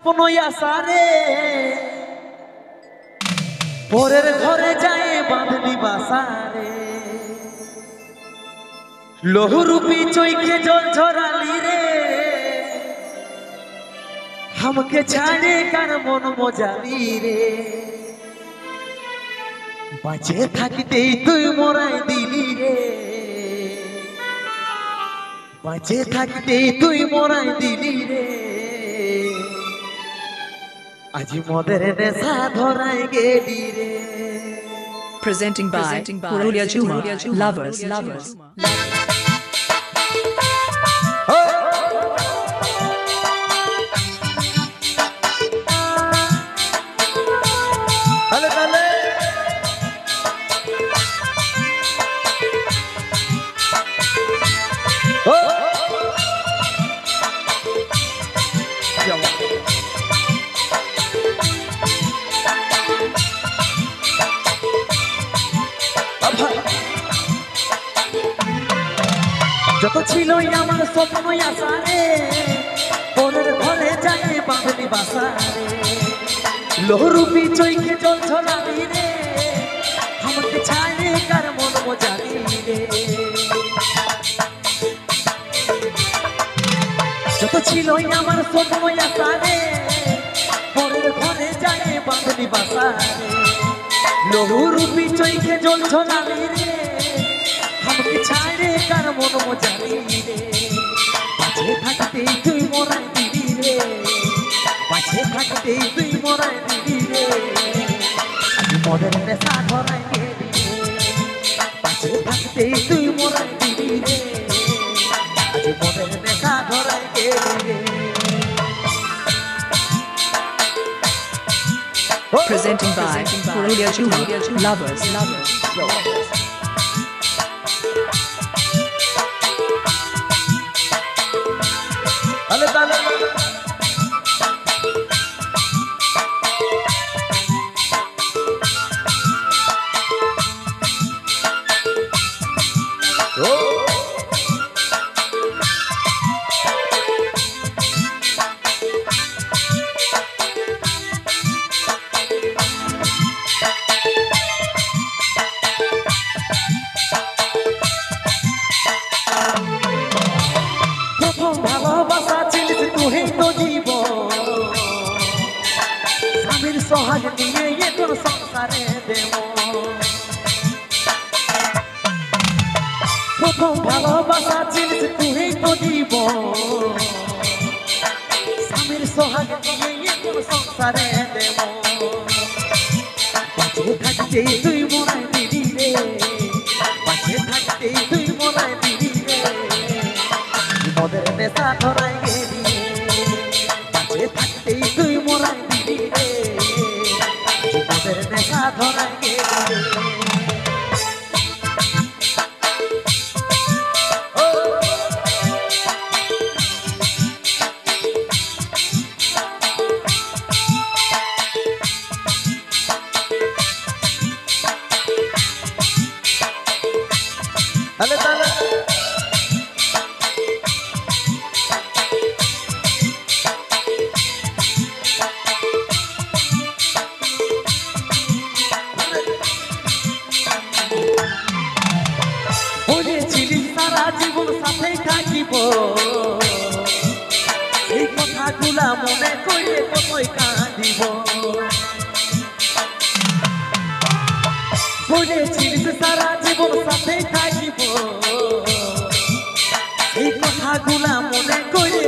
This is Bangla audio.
পনইয়া সারে পরের ঘরে যায় বাঁধনি বাসারে লহুরূপী চৈখে জল ঝরালি রে हमके ছাড়ে কার মন মজালি রে বাঁচে থাকতেই তুই মরাই দিলি রে বাঁচে থাকতেই তুই মরাই দিলি রে আজি মদের নেশা ধরাই গেলি রে Presenting by Purulia Juma Lovers. যত ছিলই আমার স্বপ্ন আশা রে পরের ঘরে যায় বাঁধনি বাসা রে লহুরূপী চৈখে জল ঝরালি রে আমাকে ছাড়ে কার মন মজালি রে যত ছিলই আমার স্বপ্ন আশা রে পরের ঘরে যায় বাঁধনি বাসা রে লহুরূপী চৈখে জল ঝরালি রে আমাকে ছাড়ে কার মন মজালি রে বাঁচে থাকতেই তুই মরাই দিলি রে বাঁচে থাকতেই তুই মরাই দিলি রে আমি মদের নেশা ধরাই গেলি রে বাঁচে থাকতেই তুই মরাই দিলি রে আজ মদের নেশা ধরাই গেলি রে Presenting by Purulia Juma Lovers. ভালোবাসা ছিলিস তুই তো জীবন স্বামীর সোহাগ নিয়ে এ তোর সংসারে দেব প্রথম ভালোবাসা ছিলিস তুই তো জীবন স্বামীর সোহাগ নিয়ে এ তোর সংসারে দেব বাঁচে থাকতেই তুই মরাই দিলি রে বাঁচে থাকতেই তুই মরাই দিলি রে মদের নেশা ধরাই গেলি বাঁচে থাকতেই তুই মরাই দিলি রে মদের নেশা ধরাই গেলি সারা জীবন সাথে থাকিব এই কথাগুলা মনে কইলে কতই কাঁদিব বলেছিলিস সারা জীবন সাথে থাকিব এই কথাগুলা মনে কইলে